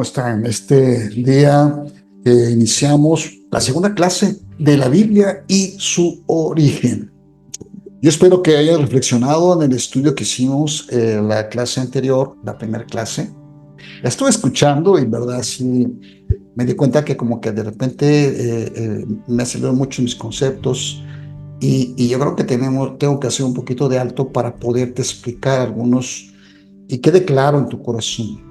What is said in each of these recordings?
están? Este día iniciamos la segunda clase de la Biblia y su origen. Yo espero que hayan reflexionado en el estudio que hicimos la clase anterior, la primera clase. La estuve escuchando y, verdad, sí me di cuenta que como que de repente me aceleraron mucho mis conceptos y yo creo que tengo que hacer un poquito de alto para poderte explicar algunos y quede claro en tu corazón.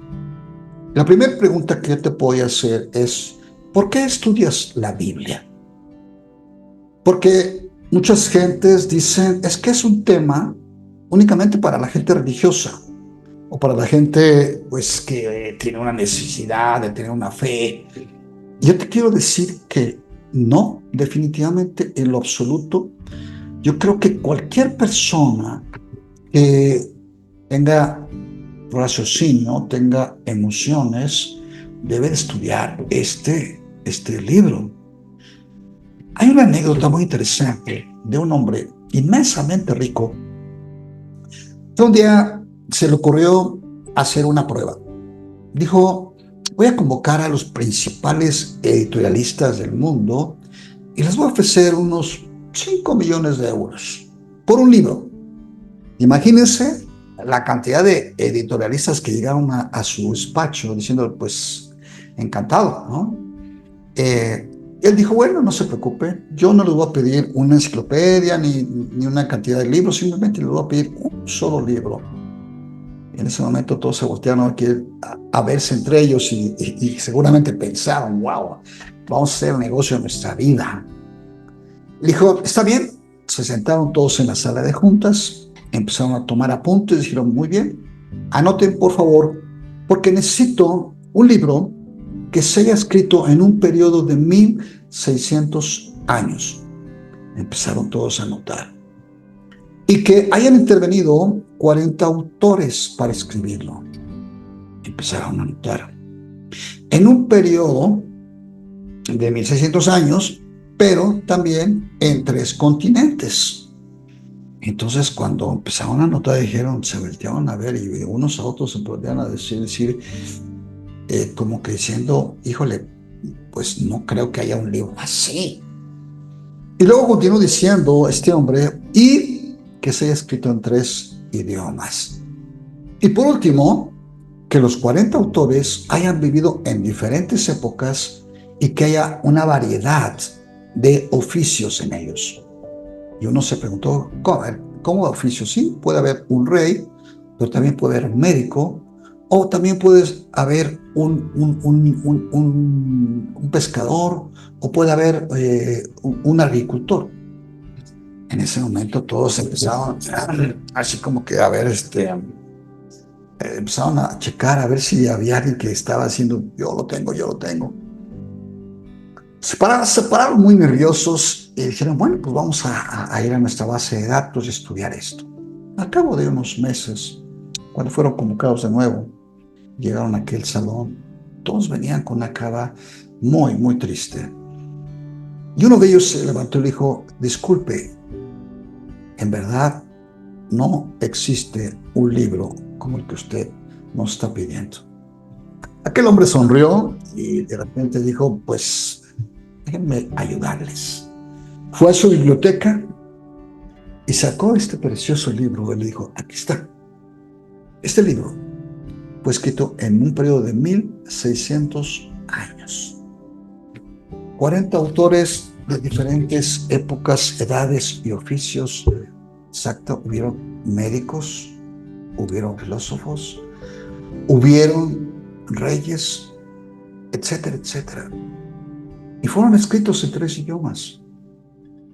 La primera pregunta que yo te voy a hacer es, ¿por qué estudias la Biblia? Porque muchas gentes dicen, es que es un tema únicamente para la gente religiosa o para la gente pues que tiene una necesidad de tener una fe. Yo te quiero decir que no, definitivamente en lo absoluto. Yo creo que cualquier persona que tenga raciocinio, tenga emociones, debe estudiar este libro. Hay una anécdota muy interesante de un hombre inmensamente rico que un día se le ocurrió hacer una prueba. Dijo, voy a convocar a los principales editorialistas del mundo y les voy a ofrecer unos 5 millones de euros por un libro. Imagínense la cantidad de editorialistas que llegaron a su despacho diciendo, pues, encantado, ¿no? Él dijo, bueno, no se preocupe, yo no les voy a pedir una enciclopedia ni una cantidad de libros, simplemente les voy a pedir un solo libro. Y en ese momento todos se voltearon a verse entre ellos y seguramente pensaron, wow, vamos a hacer el negocio de nuestra vida. Le dijo, está bien, se sentaron todos en la sala de juntas, empezaron a tomar apuntes, dijeron, muy bien, anoten por favor, porque necesito un libro que se haya escrito en un periodo de 1600 años. Empezaron todos a anotar. Y que hayan intervenido 40 autores para escribirlo. Empezaron a anotar. En un periodo de 1600 años, pero también en 3 continentes. Entonces, cuando empezaron a anotar, dijeron, se voltearon a ver y unos a otros se voltearon a decir como que diciendo, híjole, pues no creo que haya un libro así. Y luego continuó diciendo este hombre, y que se haya escrito en 3 idiomas. Y por último, que los 40 autores hayan vivido en diferentes épocas y que haya una variedad de oficios en ellos. Y uno se preguntó, ¿cómo oficios? Sí, puede haber un rey, pero también puede haber un médico, o también puede haber un pescador, o puede haber un agricultor. En ese momento todos empezaron así como que a ver, empezaron a checar a ver si había alguien que estaba haciendo, yo lo tengo. Se pararon muy nerviosos y dijeron, bueno, pues vamos a ir a nuestra base de datos y estudiar esto. Al cabo de unos meses, cuando fueron convocados de nuevo, llegaron a aquel salón, todos venían con una cara muy, muy triste. Y uno de ellos se levantó y le dijo, disculpe, en verdad no existe un libro como el que usted nos está pidiendo. Aquel hombre sonrió y de repente dijo, pues, déjenme ayudarles. Fue a su biblioteca y sacó este precioso libro. Él le dijo, aquí está. Este libro fue escrito en un periodo de 1600 años. 40 autores de diferentes épocas, edades y oficios. Exacto, hubieron médicos, hubieron filósofos, hubieron reyes, etcétera, etcétera. Y fueron escritos en 3 idiomas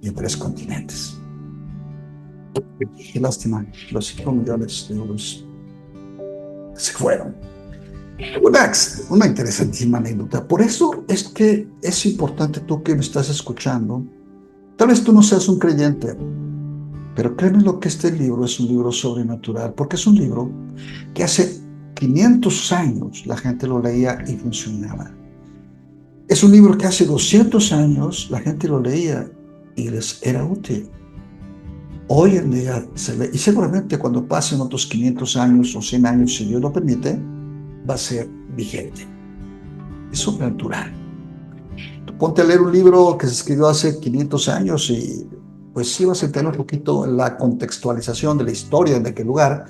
y en 3 continentes. Qué lástima, los 5 millones de euros se fueron. Una interesantísima anécdota. Por eso es que es importante, tú que me estás escuchando, tal vez tú no seas un creyente, pero créeme lo que este libro es un libro sobrenatural, porque es un libro que hace 500 años la gente lo leía y funcionaba. Es un libro que hace 200 años la gente lo leía y les era útil. Hoy en día se lee, y seguramente cuando pasen otros 500 años o 100 años, si Dios lo permite, va a ser vigente. es sobrenatural. Tú ponte a leer un libro que se escribió hace 500 años y pues sí vas a entender un poquito la contextualización de la historia, de qué lugar,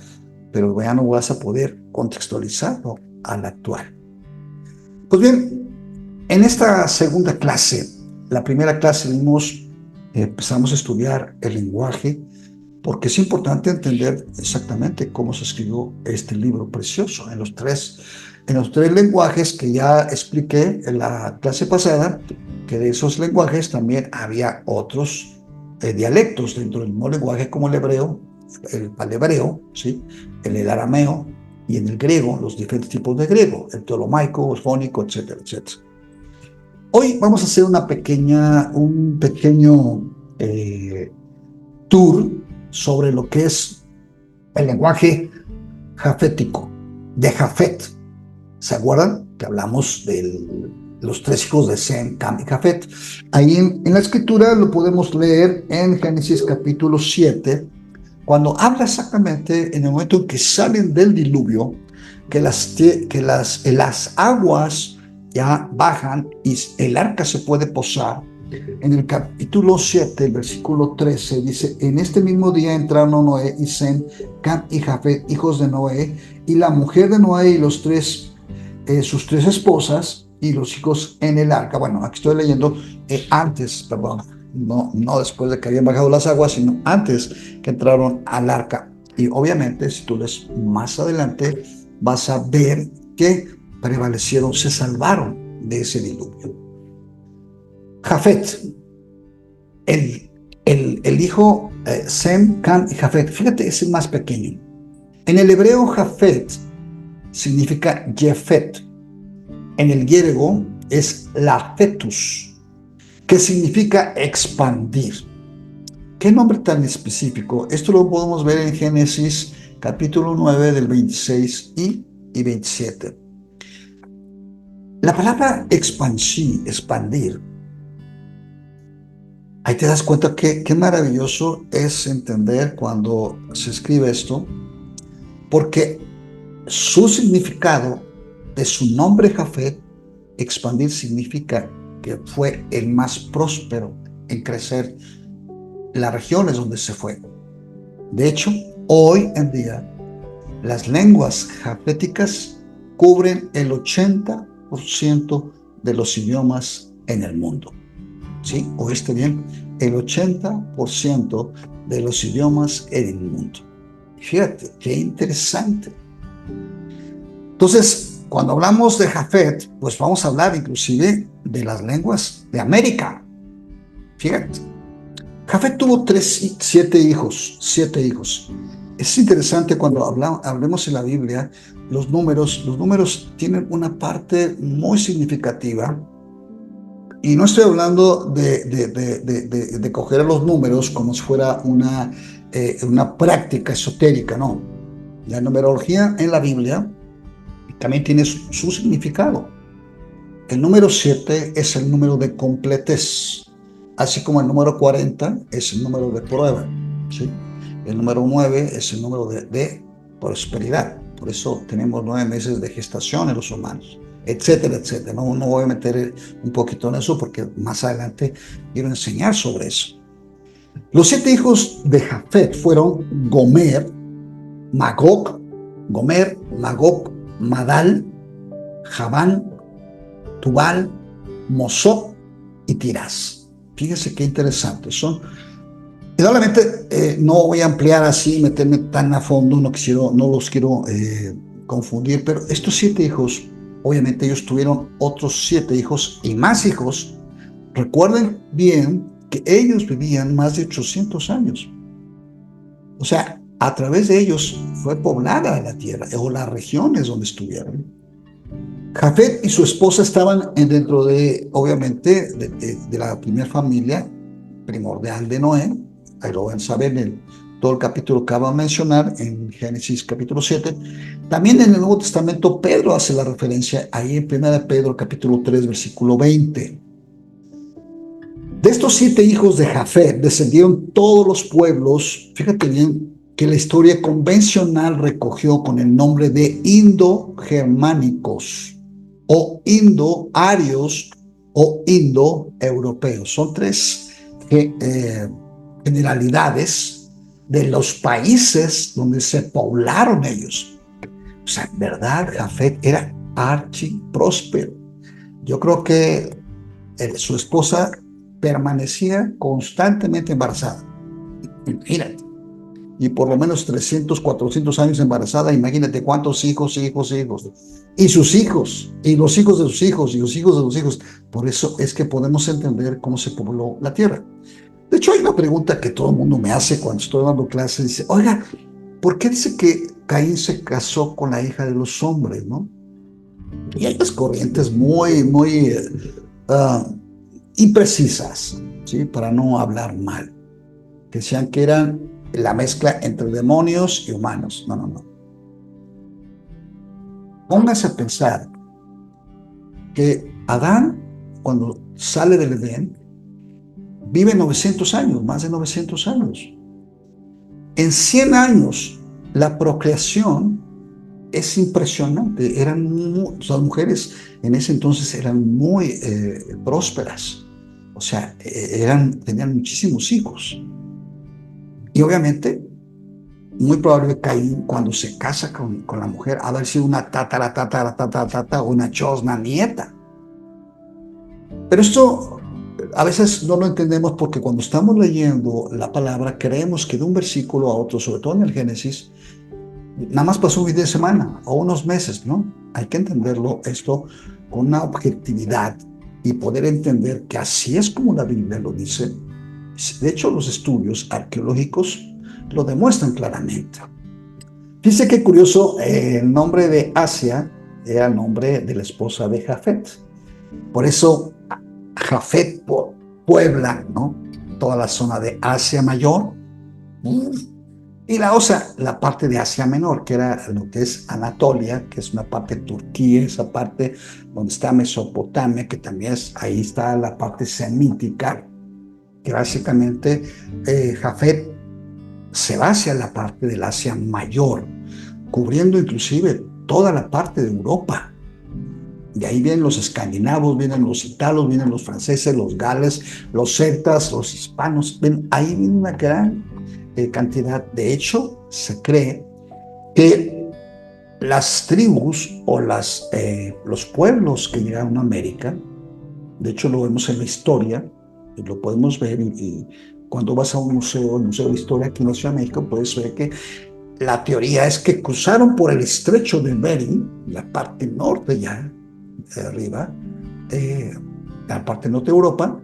pero ya no vas a poder contextualizarlo al actual. Pues bien, en esta segunda clase, la primera clase empezamos a estudiar el lenguaje, porque es importante entender exactamente cómo se escribió este libro precioso en los tres lenguajes que ya expliqué en la clase pasada, que de esos lenguajes también había otros dialectos dentro del mismo lenguaje, como el hebreo, el palhebreo, ¿sí? En el arameo y en el griego, los diferentes tipos de griego, el ptolomaico, el jónico, etcétera, etcétera. Hoy vamos a hacer un pequeño tour sobre lo que es el lenguaje jafético, de Jafet. ¿Se acuerdan que hablamos de los tres hijos de Sem, Cam y Jafet? Ahí en la escritura lo podemos leer en Génesis capítulo 7, cuando habla exactamente en el momento en que salen del diluvio, que las aguas ya bajan y el arca se puede posar. En el capítulo 7, el versículo 13, dice: en este mismo día entraron Noé y Sem, Cam y Jafet, hijos de Noé, y la mujer de Noé y sus tres esposas y los hijos en el arca. Bueno, aquí estoy leyendo antes, perdón, no después de que habían bajado las aguas, sino antes que entraron al arca. Y obviamente, si tú lees más adelante, vas a ver que prevalecieron, se salvaron de ese diluvio. Jafet, el hijo Sem, Cam y Jafet, fíjate, es el más pequeño. En el hebreo, Jafet significa Jefet. En el griego es Laphetus, que significa expandir. ¿Qué nombre tan específico? Esto lo podemos ver en Génesis capítulo 9 del 26 y 27. La palabra expandir, ahí te das cuenta que qué maravilloso es entender cuando se escribe esto, porque su significado de su nombre Jafet, expandir, significa que fue el más próspero en crecer las regiones donde se fue. De hecho, hoy en día, las lenguas jaféticas cubren el 80% de los idiomas en el mundo. ¿Sí? ¿Oíste bien? El 80% de los idiomas en el mundo. Fíjate, qué interesante. Entonces, cuando hablamos de Jafet, pues vamos a hablar inclusive de las lenguas de América. Fíjate, Jafet tuvo siete hijos. Es interesante cuando hablemos en la Biblia, los números tienen una parte muy significativa. Y no estoy hablando de coger los números como si fuera una práctica esotérica, no. La numerología en la Biblia también tiene su significado. El número 7 es el número de completez, así como el número 40 es el número de prueba, ¿sí? El número 9 es el número de prosperidad. Por eso tenemos 9 meses de gestación en los humanos, etcétera, etcétera. No voy a meter un poquito en eso porque más adelante quiero enseñar sobre eso. Los 7 hijos de Jafet fueron Gomer, Magog, Madal, Javán, Tubal, Mosop y Tirás. Fíjense qué interesante. Probablemente no voy a ampliar así, meterme tan a fondo, no los quiero confundir, pero estos 7 hijos, obviamente ellos tuvieron otros 7 hijos y más hijos. Recuerden bien que ellos vivían más de 800 años. O sea, a través de ellos fue poblada la tierra o las regiones donde estuvieron. Jafet y su esposa estaban dentro obviamente, de la primera familia primordial de Noé. Ahí lo van a saber en todo el capítulo que acabo de mencionar, en Génesis capítulo 7. También en el Nuevo Testamento, Pedro hace la referencia ahí en 1 Pedro capítulo 3, versículo 20. De estos 7 hijos de Jafet descendieron todos los pueblos, fíjate bien, que la historia convencional recogió con el nombre de indo-germánicos o indo-arios o indo-europeos. Son tres generalidades de los países donde se poblaron ellos. O sea, en verdad, Jafet era archipróspero. Yo creo que su esposa permanecía constantemente embarazada. Imagínate. Y por lo menos 300, 400 años embarazada. Imagínate cuántos hijos. Y sus hijos, y los hijos de sus hijos, y los hijos de sus hijos. Por eso es que podemos entender cómo se pobló la tierra. De hecho, hay una pregunta que todo el mundo me hace cuando estoy dando clases. Dice, oiga, ¿por qué dice que Caín se casó con la hija de los hombres, no? Y hay unas corrientes muy imprecisas, ¿sí? Para no hablar mal, que decían que eran la mezcla entre demonios y humanos. No. Póngase a pensar que Adán, cuando sale del Edén, vive 900 años, más de 900 años. En 100 años, la procreación es impresionante. Las mujeres en ese entonces eran muy prósperas. O sea, tenían muchísimos hijos. Y obviamente, muy probable que Caín, cuando se casa con la mujer, ha de haber sido una tatara, una chosna nieta. Pero esto a veces no lo entendemos porque cuando estamos leyendo la palabra, creemos que de un versículo a otro, sobre todo en el Génesis, nada más pasó un fin de semana o unos meses, ¿no? Hay que entenderlo esto con una objetividad y poder entender que así es como la Biblia lo dice. De hecho, los estudios arqueológicos lo demuestran claramente. Fíjese qué curioso, el nombre de Asia era el nombre de la esposa de Jafet. Por eso Jafet puebla, ¿no? Toda la zona de Asia Mayor. Y la parte de Asia Menor, que era lo que es Anatolia, que es una parte de Turquía, esa parte donde está Mesopotamia, que también ahí está la parte semítica, que básicamente Jafet se va hacia la parte del Asia Mayor, cubriendo inclusive toda la parte de Europa. De ahí vienen los escandinavos, vienen los italos, vienen los franceses, los gales, los celtas, los hispanos. Ahí viene una gran cantidad. De hecho, se cree que las tribus o los pueblos que llegaron a América, de hecho lo vemos en la historia, y lo podemos ver, y cuando vas a un museo, el Museo de Historia aquí en la Ciudad de México, puedes ver que la teoría es que cruzaron por el estrecho de Bering, la parte norte ya, de arriba, la parte norte de Europa,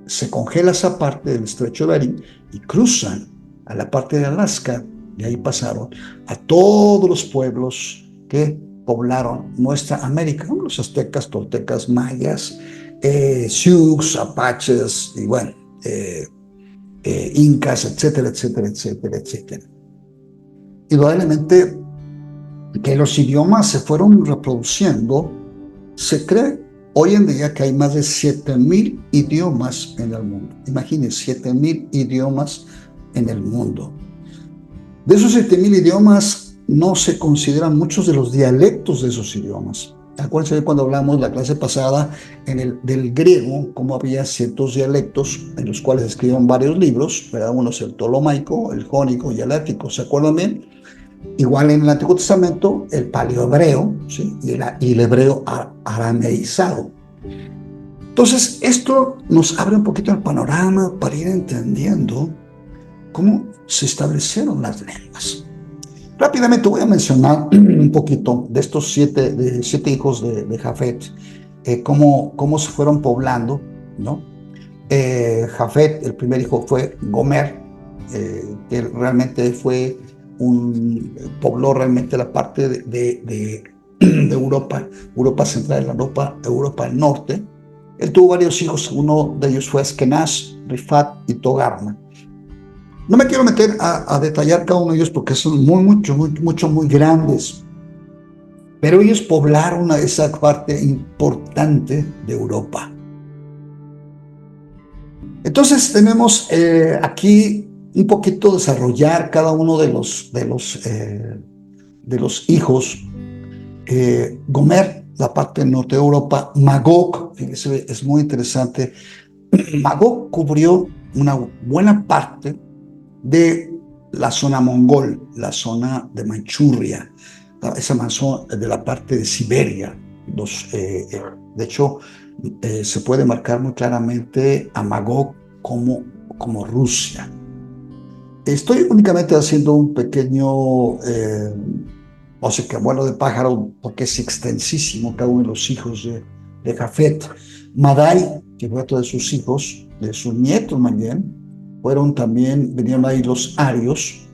se congela esa parte del estrecho de Bering y cruzan a la parte de Alaska, y ahí pasaron a todos los pueblos que poblaron nuestra América, ¿no? Los aztecas, toltecas, mayas, sioux, apaches, y bueno, incas, etcétera. Indudablemente que los idiomas se fueron reproduciendo. Se cree hoy en día que hay más de 7,000 idiomas en el mundo. Imagínense, 7,000 idiomas en el mundo. De esos 7,000 idiomas no se consideran muchos de los dialectos de esos idiomas. Acuérdense de cuando hablamos la clase pasada del griego, cómo había ciertos dialectos en los cuales escribieron varios libros, ¿verdad? Uno es el ptolomaico, el jónico y el ático, ¿se acuerdan bien? Igual en el Antiguo Testamento, el paleohebreo, ¿sí? y el hebreo arameizado. Entonces, esto nos abre un poquito el panorama para ir entendiendo cómo se establecieron las lenguas. Rápidamente voy a mencionar un poquito de estos siete hijos de Jafet, cómo se fueron poblando, ¿no? Jafet, el primer hijo fue Gomer, que realmente pobló realmente la parte de Europa, Europa central, Europa del norte. Él tuvo varios hijos, uno de ellos fue Askenaz, Rifat y Togarma. No me quiero meter a detallar cada uno de ellos porque son muy grandes, pero ellos poblaron esa parte importante de Europa. Entonces tenemos aquí un poquito desarrollar cada uno de los hijos. Gomer, la parte de norte de Europa, Magog, fíjese, es muy interesante. Magog cubrió una buena parte de la zona mongol, la zona de Manchuria, esa zona de la parte de Siberia. De hecho, se puede marcar muy claramente a Magog como Rusia. Estoy únicamente haciendo un pequeño, o sea, que vuelo de pájaro, porque es extensísimo cada uno de los hijos de Jafet. Madai, que fue otro de sus hijos, de sus nietos más bien, vinieron ahí los arios,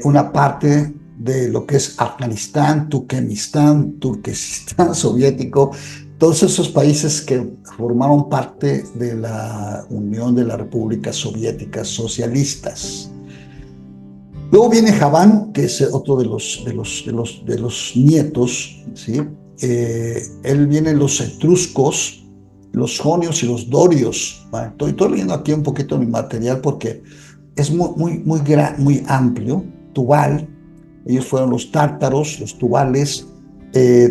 una parte de lo que es Afganistán, Turkmenistán, Turquestán soviético, todos esos países que formaron parte de la Unión de las Repúblicas Soviéticas Socialistas. Luego viene Javán, que es otro de los nietos, ¿sí? Él vienen los etruscos, los jonios y los dorios. ¿Vale? Estoy leyendo aquí un poquito mi material porque es muy amplio. Tubal, ellos fueron los tártaros, los tubales,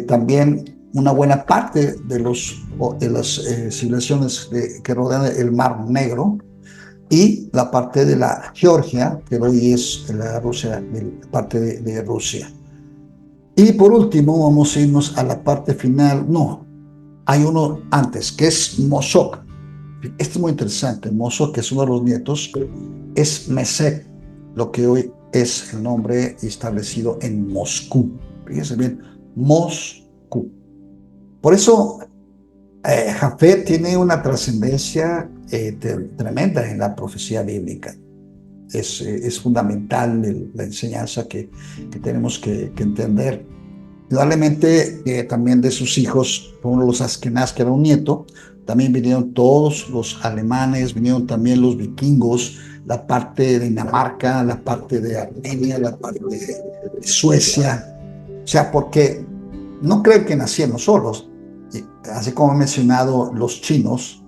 también una buena parte de las civilizaciones que rodean el Mar Negro, y la parte de la Georgia, que hoy es la Rusia, parte de Rusia. Y por último, vamos a irnos a la parte final. No, hay uno antes, que es Mosok. Este es muy interesante. Mosok, que es uno de los nietos, es Mesec, lo que hoy es el nombre establecido en Moscú. Fíjense bien, Moscú. Por eso Jafet tiene una trascendencia tremenda en la profecía bíblica. Es fundamental la enseñanza que tenemos que entender. Probablemente también de sus hijos, como los Askenaz, que era un nieto, también vinieron todos los alemanes, vinieron también los vikingos, la parte de Dinamarca, la parte de Armenia, la parte de Suecia. O sea, porque no creen que nacieron solos. Así como he mencionado los chinos,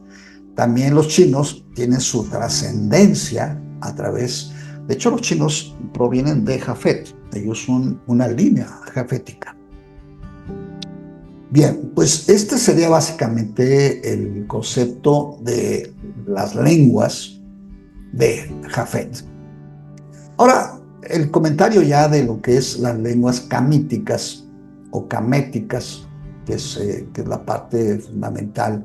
también los chinos tienen su trascendencia a través. De hecho, los chinos provienen de Jafet. Ellos son una línea jafética. Bien, pues este sería básicamente el concepto de las lenguas de Jafet. Ahora, el comentario ya de lo que es las lenguas camíticas o caméticas, que es la parte fundamental,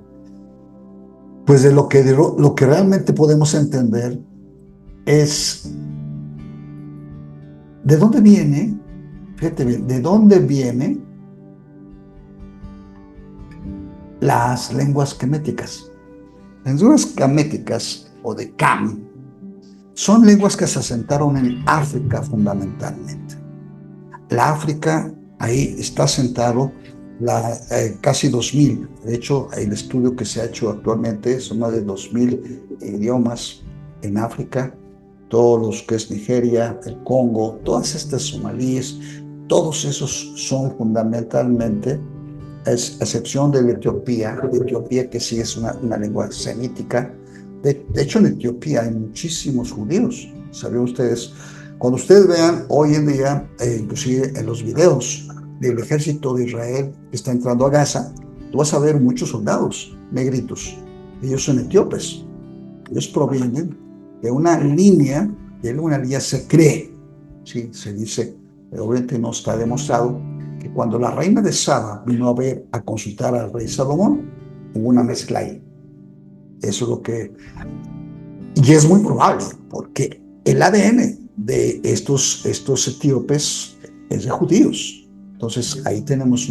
pues de lo que realmente podemos entender es de dónde viene, fíjate bien, de dónde vienen las lenguas caméticas. Las lenguas caméticas o de Cam son lenguas que se asentaron en África fundamentalmente. La África, ahí está asentado casi 2000. De hecho, el estudio que se ha hecho actualmente son más de 2000 idiomas en África. Todos los que es Nigeria, el Congo, todas estas somalíes, todos esos son fundamentalmente, es excepción de Etiopía que sí es una lengua semítica. De hecho, en Etiopía hay muchísimos judíos. ¿Sabían ustedes? Cuando ustedes vean hoy en día, inclusive en los videos del ejército de Israel que está entrando a Gaza, tú vas a ver muchos soldados negritos. Ellos son etíopes. Ellos provienen de una línea, se cree, ¿sí? Se dice, pero obviamente no está demostrado, que cuando la reina de Saba vino a consultar al rey Salomón, hubo una mezcla ahí. Eso es lo que. Y es muy probable, porque el ADN de estos etíopes es de judíos. Entonces ahí tenemos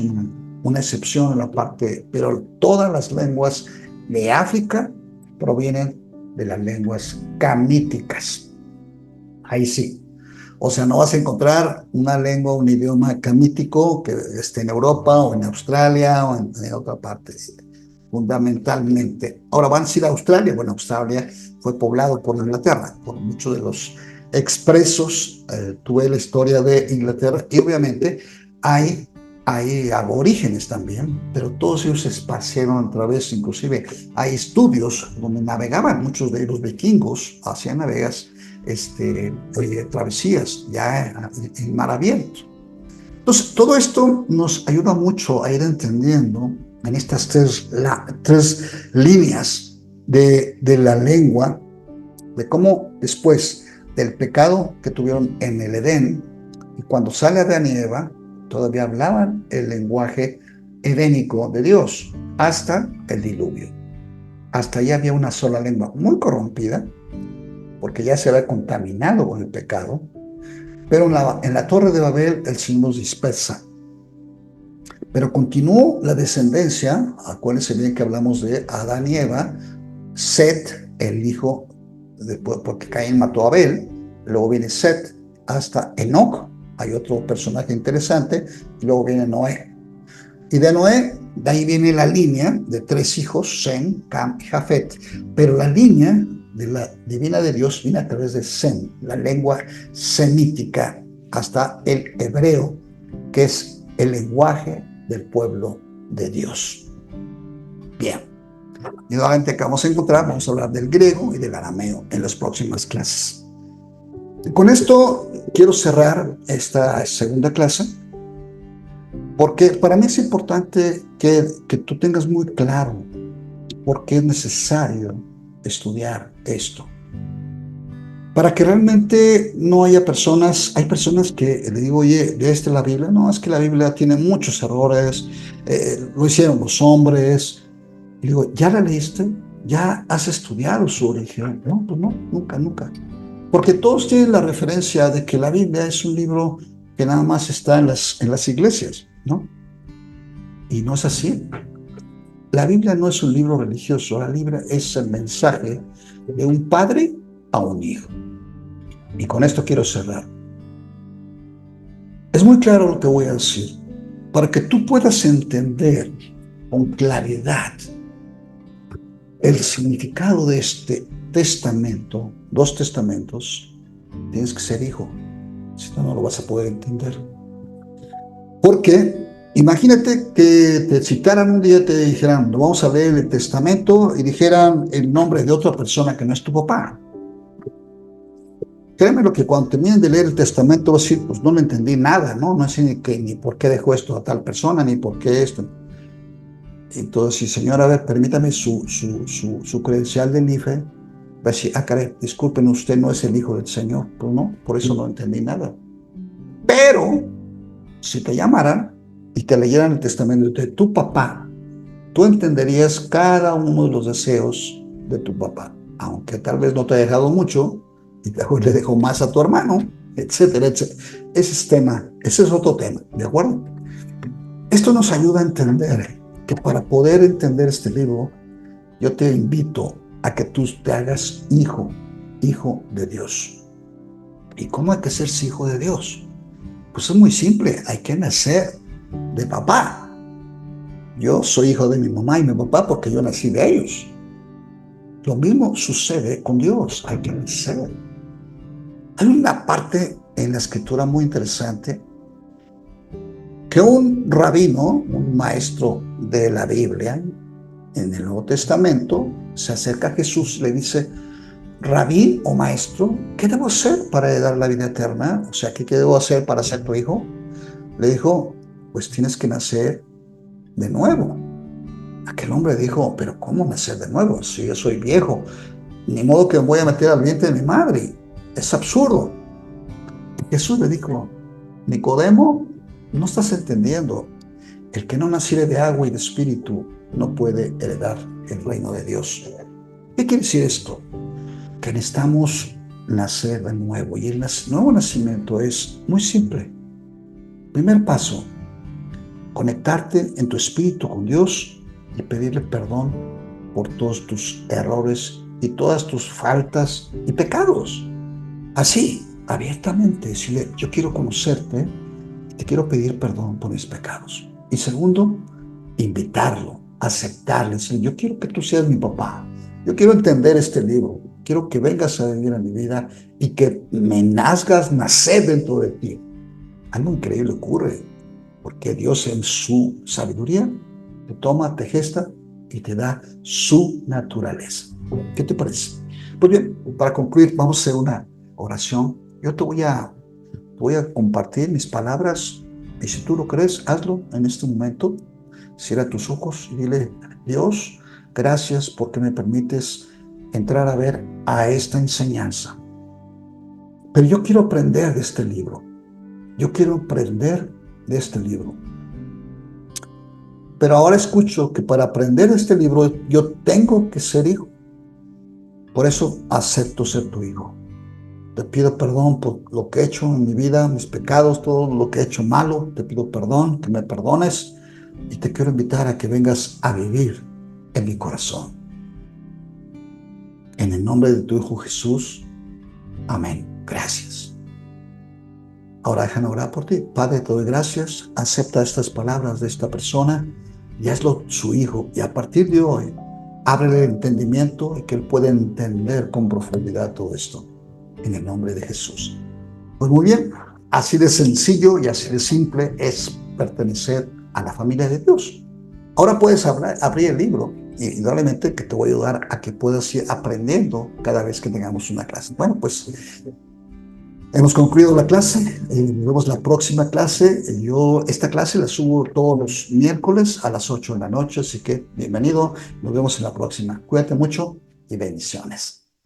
una excepción en la parte, pero todas las lenguas de África provienen de las lenguas camíticas. Ahí sí. O sea, no vas a encontrar una lengua, un idioma camítico que esté en Europa o en Australia o en otra parte, fundamentalmente. Ahora van a ir a Australia. Bueno, Australia fue poblado por Inglaterra, por muchos de los expresos. Tuve la historia de Inglaterra y obviamente hay aborígenes también, pero todos ellos se esparcieron a través, inclusive hay estudios donde navegaban muchos de los vikingos, hacían travesías ya en mar abierto. Entonces, todo esto nos ayuda mucho a ir entendiendo en estas tres líneas de la lengua, de cómo después del pecado que tuvieron en el Edén, y cuando sale Adán y Eva, todavía hablaban el lenguaje edénico de Dios, hasta el diluvio. Hasta allá había una sola lengua, muy corrompida, porque ya se había contaminado con el pecado, pero en la Torre de Babel el Señor nos dispersa. Pero continuó la descendencia, acuérdense bien que hablamos de Adán y Eva, Set, el hijo, porque Caín mató a Abel, luego viene Set, hasta Enoc, hay otro personaje interesante, y luego viene Noé. Y de Noé, de ahí viene la línea de tres hijos, Sem, Cam y Jafet, pero la línea de la divina de Dios viene a través de Sem, la lengua semítica, hasta el hebreo, que es el lenguaje del pueblo de Dios. Bien, y nuevamente que vamos a encontrar, vamos a hablar del griego y del arameo en las próximas clases. Y con esto quiero cerrar esta segunda clase, porque para mí es importante que tú tengas muy claro por qué es necesario estudiar esto. Para que realmente no haya personas, hay personas que le digo, oye, ¿leíste la Biblia? No, es que la Biblia tiene muchos errores, lo hicieron los hombres. Y digo, ¿ya la leíste? ¿Ya has estudiado su origen? No, pues no, nunca. Porque todos tienen la referencia de que la Biblia es un libro que nada más está en las iglesias, ¿no? Y no es así. La Biblia no es un libro religioso, la Biblia es el mensaje de un padre a un hijo. Y con esto quiero cerrar. Es muy claro lo que voy a decir. Para que tú puedas entender con claridad el significado de este testamento, dos testamentos, tienes que ser hijo. Si no, no lo vas a poder entender. Porque imagínate que te citaran un día y te dijeran, vamos a leer el testamento, y dijeran el nombre de otra persona que no es tu papá. Créeme lo que cuando terminen de leer el testamento vas a decir, pues no le entendí nada, ¿no? No sé ni por qué dejó esto a tal persona, ni por qué esto. Entonces, si señora, a ver, permítame su credencial del IFE, va a decir, caray, disculpen, usted no es el hijo del Señor. Pues no, por eso no entendí nada. Pero, si te llamaran y te leyeran el testamento de tu papá, tú entenderías cada uno de los deseos de tu papá, aunque tal vez no te ha dejado mucho, y luego le dejó más a tu hermano, etcétera, etcétera. Ese es otro tema, ¿de acuerdo? Esto nos ayuda a entender que para poder entender este libro, yo te invito a que tú te hagas hijo de Dios. ¿Y cómo hay que hacerse hijo de Dios? Pues es muy simple, hay que nacer de papá. Yo soy hijo de mi mamá y mi papá porque yo nací de ellos. Lo mismo sucede con Dios, hay que nacer. Hay una parte en la escritura muy interesante que un rabino, un maestro de la Biblia, en el Nuevo Testamento, se acerca a Jesús y le dice, Rabí o maestro, ¿qué debo hacer para heredar la vida eterna? O sea, ¿qué debo hacer para ser tu hijo? Le dijo, pues tienes que nacer de nuevo. Aquel hombre dijo, pero ¿cómo nacer de nuevo? Si yo soy viejo, ni modo que me voy a meter al vientre de mi madre. Es absurdo. Jesús le dijo, Nicodemo, no estás entendiendo. El que no naciere de agua y de espíritu no puede heredar el reino de Dios. ¿Qué quiere decir esto? Que necesitamos nacer de nuevo. Y el nuevo nacimiento es muy simple. Primer paso, conectarte en tu espíritu con Dios y pedirle perdón por todos tus errores y todas tus faltas y pecados. Así, abiertamente, decirle, yo quiero conocerte y te quiero pedir perdón por mis pecados. Y segundo, invitarlo, aceptarle, decir, yo quiero que tú seas mi papá, yo quiero entender este libro, quiero que vengas a vivir a mi vida y que me nazcas nacer dentro de ti. Algo increíble ocurre, porque Dios en su sabiduría te toma, te gesta y te da su naturaleza. ¿Qué te parece? Pues bien, para concluir, vamos a hacer una oración. Yo te voy a compartir mis palabras Y si tú lo crees, hazlo en este momento. Cierra tus ojos y dile: Dios, gracias porque me permites entrar a ver a esta enseñanza. Pero yo quiero aprender de este libro. Yo quiero aprender de este libro. Pero ahora escucho que para aprender de este libro yo tengo que ser hijo. Por eso acepto ser tu hijo. Te pido perdón por lo que he hecho en mi vida, mis pecados, todo lo que he hecho malo. Te pido perdón, que me perdones. Y te quiero invitar a que vengas a vivir en mi corazón. En el nombre de tu Hijo Jesús. Amén. Gracias. Ahora déjame orar por ti. Padre, te doy gracias. Acepta estas palabras de esta persona y hazlo su hijo. Y a partir de hoy, ábrele el entendimiento y que él pueda entender con profundidad todo esto. En el nombre de Jesús. Pues muy bien, así de sencillo y así de simple es pertenecer a la familia de Dios. Ahora puedes abrir el libro y indudablemente que te voy a ayudar a que puedas ir aprendiendo cada vez que tengamos una clase. Bueno, pues hemos concluido la clase. Nos vemos la próxima clase. Esta clase la subo todos los miércoles a las 8 de la noche, así que bienvenido. Nos vemos en la próxima. Cuídate mucho y bendiciones.